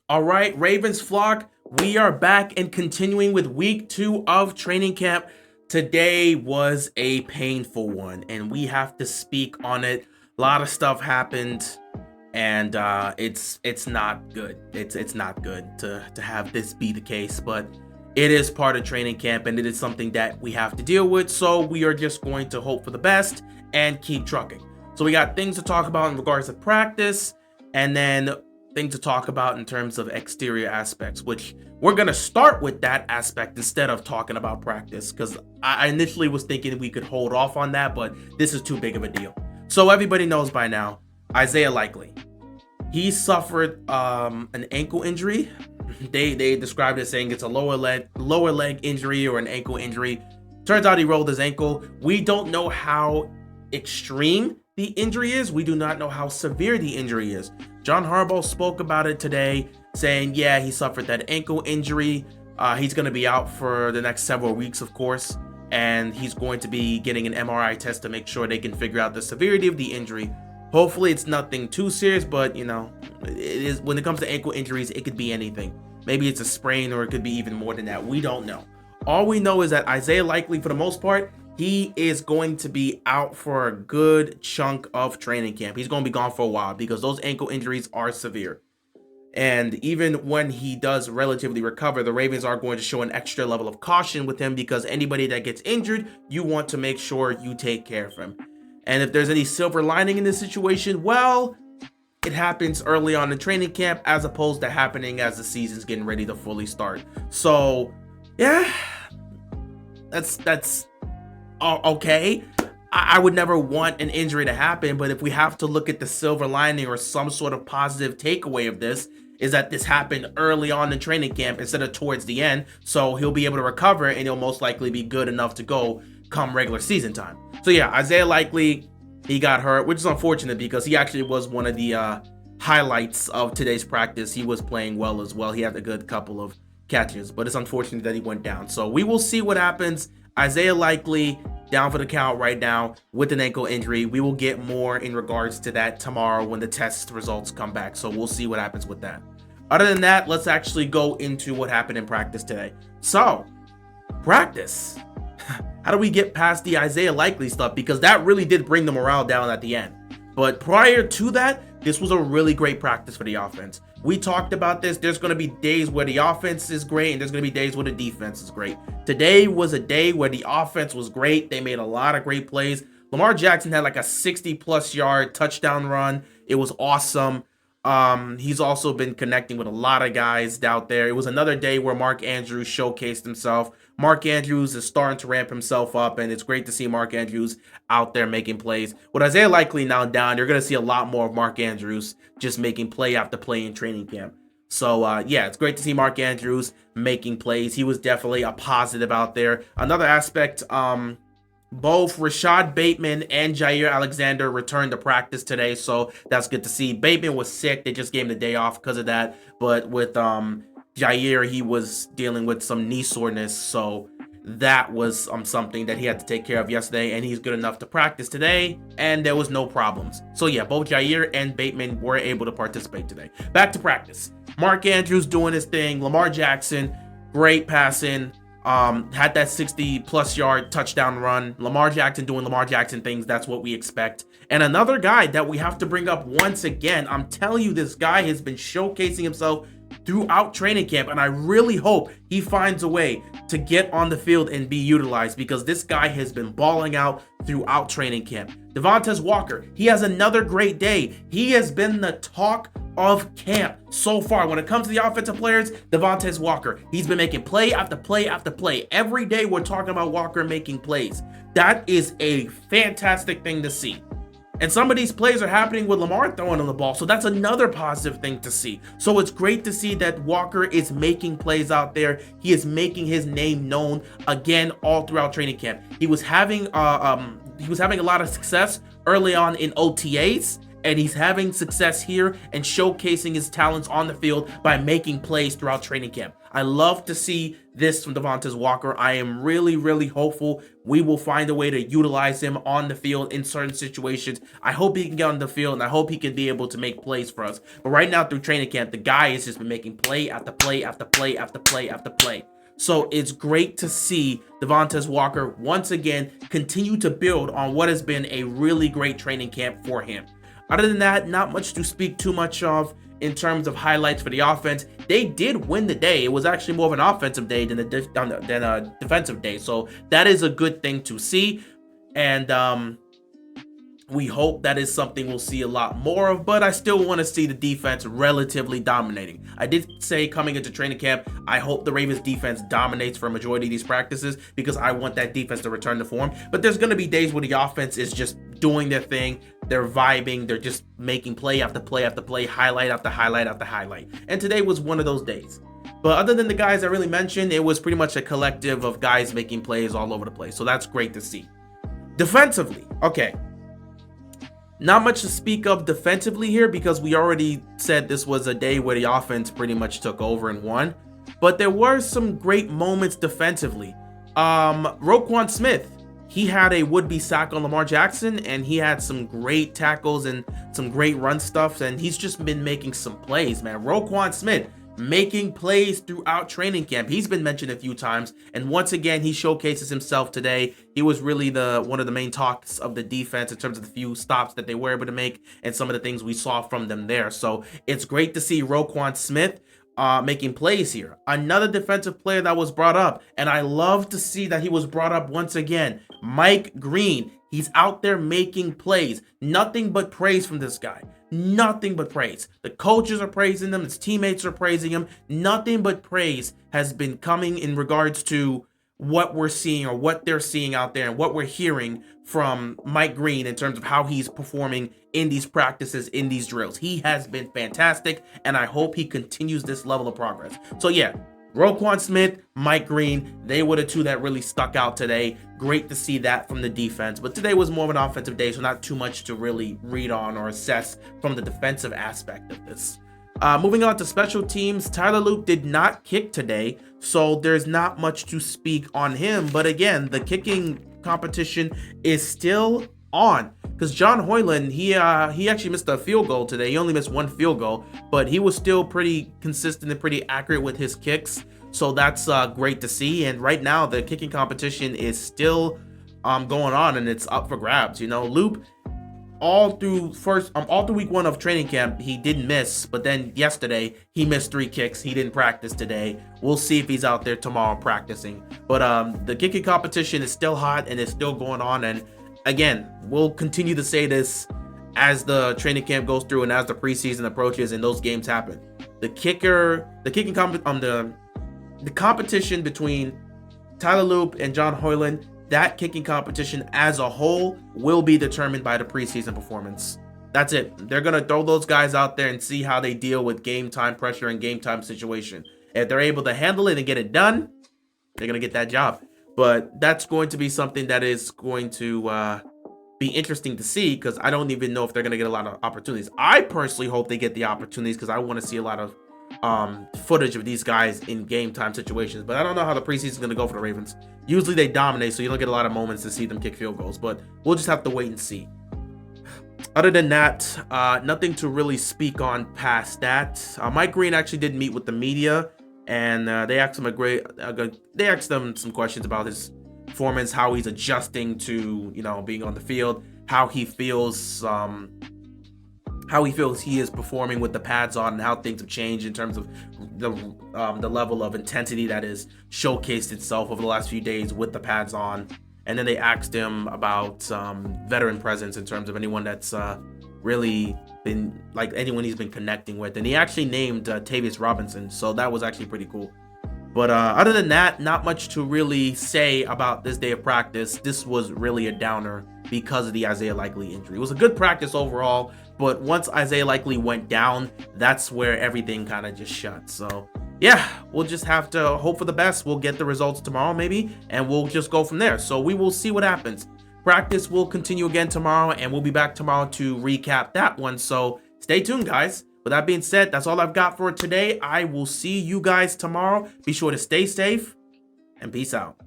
All right, Ravens flock, we are back and continuing with week 2 of training camp. Today was a painful one, and we have to speak on it. A lot of stuff happened, and it's not good. It's not good to have this be the case, but it is part of training camp, and it is something that we have to deal with. So we are just going to hope for the best and keep trucking. So we got things to talk about in regards to practice, and then thing to talk about in terms of exterior aspects, which we're going to start with that aspect instead of talking about practice, because I initially was thinking we could hold off on that, but this is too big of a deal. So everybody knows by now, Isaiah Likely, he suffered an ankle injury. They described it saying it's a lower leg injury or an ankle injury. Turns out he rolled his ankle. We don't know how extreme the injury is. We do not know how severe the injury is. John Harbaugh spoke about it today, saying, yeah, he suffered that ankle injury. He's going to be out for the next several weeks, of course, and he's going to be getting an MRI test to make sure they can figure out the severity of the injury. Hopefully it's nothing too serious, but it is, when it comes to ankle injuries, it could be anything. Maybe it's a sprain, or it could be even more than that. We don't know. All we know is that Isaiah Likely, for the most part, he is going to be out for a good chunk of training camp. He's going to be gone for a while because those ankle injuries are severe. And even when he does relatively recover, the Ravens are going to show an extra level of caution with him, because anybody that gets injured, you want to make sure you take care of him. And if there's any silver lining in this situation, well, it happens early on in training camp as opposed to happening as the season's getting ready to fully start. So, yeah, that's okay. I would never want an injury to happen, but if we have to look at the silver lining or some sort of positive takeaway of this, is that this happened early on in training camp instead of towards the end, so he'll be able to recover and he'll most likely be good enough to go come regular season time. So yeah, Isaiah Likely, he got hurt, which is unfortunate because he actually was one of the highlights of today's practice. He was playing well as well. He had a good couple of catches, but it's unfortunate that he went down. So we will see what happens. Isaiah Likely down for the count right now with an ankle injury. We will get more in regards to that tomorrow when the test results come back. So we'll see what happens with that. Other than that, let's actually go into what happened in practice today. So, practice. How do we get past the Isaiah Likely stuff? Because that really did bring the morale down at the end. But prior to that, this was a really great practice for the offense. We talked about this. There's going to be days where the offense is great, and there's going to be days where the defense is great. Today was a day where the offense was great. They made a lot of great plays. Lamar Jackson had like a 60-plus yard touchdown run. It was awesome. He's also been connecting with a lot of guys out there. It was another day where Mark Andrews showcased himself. Mark Andrews is starting to ramp himself up, and it's great to see Mark Andrews out there making plays. With Isaiah Likely now down, you're going to see a lot more of Mark Andrews just making play after play in training camp. So, yeah, it's great to see Mark Andrews making plays. He was definitely a positive out there. Another aspect, both Rashad Bateman and Jaire Alexander returned to practice today, so that's good to see. Bateman was sick. They just gave him the day off because of that. But with Jaire, he was dealing with some knee soreness, so that was something that he had to take care of yesterday, and he's good enough to practice today, and there was no problems. So yeah, both Jaire and Bateman were able to participate today. Back to practice. Mark Andrews doing his thing. Lamar Jackson, great passing. Had that 60-plus yard touchdown run. Lamar Jackson doing Lamar Jackson things. That's what we expect. And another guy that we have to bring up once again, I'm telling you, this guy has been showcasing himself throughout training camp, and I really hope he finds a way to get on the field and be utilized, because this guy has been balling out throughout training camp. Devontae Walker, he has another great day. He has been the talk of camp so far. When it comes to the offensive players, Devontae Walker, he's been making play after play after play. Every day we're talking about Walker making plays. That is a fantastic thing to see. And some of these plays are happening with Lamar throwing on the ball, so that's another positive thing to see. So it's great to see that Walker is making plays out there. He is making his name known again all throughout training camp. He was having a lot of success early on in OTAs, and he's having success here and showcasing his talents on the field by making plays throughout training camp. I love to see this from Devontae Walker. I am really, really hopeful we will find a way to utilize him on the field in certain situations. I hope he can get on the field, and I hope he can be able to make plays for us. But right now through training camp, the guy has just been making play after play after play after play after play. So it's great to see Devontae Walker once again continue to build on what has been a really great training camp for him. Other than that, not much to speak too much of in terms of highlights for the offense. They did win the day. It was actually more of an offensive day than a defensive day. So that is a good thing to see. And we hope that is something we'll see a lot more of, but I still want to see the defense relatively dominating. I did say coming into training camp, I hope the Ravens defense dominates for a majority of these practices because I want that defense to return to form. But there's going to be days where the offense is just doing their thing. They're vibing. They're just making play after play after play, highlight after highlight after highlight. And today was one of those days. But other than the guys I really mentioned, it was pretty much a collective of guys making plays all over the place. So that's great to see. Defensively, okay. Not much to speak of defensively here because we already said this was a day where the offense pretty much took over and won. But there were some great moments defensively. Roquan Smith, he had a would-be sack on Lamar Jackson, and he had some great tackles and some great run stuff, and he's just been making some plays, man. Roquan Smith making plays throughout training camp. He's been mentioned a few times, and once again, he showcases himself today. He was really one of the main talks of the defense in terms of the few stops that they were able to make and some of the things we saw from them there. So it's great to see Roquan Smith making plays here. Another defensive player that was brought up, and I love to see that he was brought up once again, Mike Green. He's out there making plays. Nothing but praise from this guy. Nothing but praise. The coaches are praising him. His teammates are praising him. Nothing but praise has been coming in regards to what we're seeing or what they're seeing out there and what we're hearing from Mike Green in terms of how he's performing in these practices, in these drills. He has been fantastic, and I hope he continues this level of progress. So yeah, Roquan Smith, Mike Green, they were the two that really stuck out today. Great to see that from the defense. But today was more of an offensive day, so not too much to really read on or assess from the defensive aspect of this. Moving on to special teams, Tyler Loop did not kick today, so there's not much to speak on him. But again, the kicking competition is still on because John Hoyland, he actually missed a field goal today. He only missed one field goal, but he was still pretty consistent and pretty accurate with his kicks. So that's great to see. And right now, the kicking competition is still going on, and it's up for grabs. You know, Loop, all through week one of training camp, he didn't miss, but then yesterday he missed 3 kicks. He didn't practice today. We'll see if he's out there tomorrow practicing. But the kicking competition is still hot and it's still going on. And again, we'll continue to say this as the training camp goes through and as the preseason approaches and those games happen. The competition between Tyler Loop and John Hoyland, that kicking competition as a whole will be determined by the preseason performance. That's it. They're going to throw those guys out there and see how they deal with game time pressure and game time situation. If they're able to handle it and get it done, they're going to get that job. But that's going to be something that is going to be interesting to see because I don't even know if they're going to get a lot of opportunities. I personally hope they get the opportunities because I want to see a lot of footage of these guys in game time situations, but I don't know how the preseason is going to go for the Ravens. Usually they dominate, so you don't get a lot of moments to see them kick field goals, but we'll just have to wait and see. Other than that, nothing to really speak on past that. Mike Green actually did meet with the media, and they asked him some questions about his performance, how he's adjusting to being on the field, how he feels he is performing with the pads on, and how things have changed in terms of the level of intensity that has showcased itself over the last few days with the pads on. And then they asked him about veteran presence in terms of anyone that's really been anyone he's been connecting with. And he actually named Tavius Robinson, so that was actually pretty cool. But other than that, not much to really say about this day of practice. This was really a downer because of the Isaiah Likely injury. It was a good practice overall, but once Isaiah Likely went down, that's where everything kind of just shut. So yeah, we'll just have to hope for the best. We'll get the results tomorrow maybe, and we'll just go from there. So we will see what happens. Practice will continue again tomorrow, and we'll be back tomorrow to recap that one. So stay tuned, guys. With that being said, that's all I've got for today. I will see you guys tomorrow. Be sure to stay safe and peace out.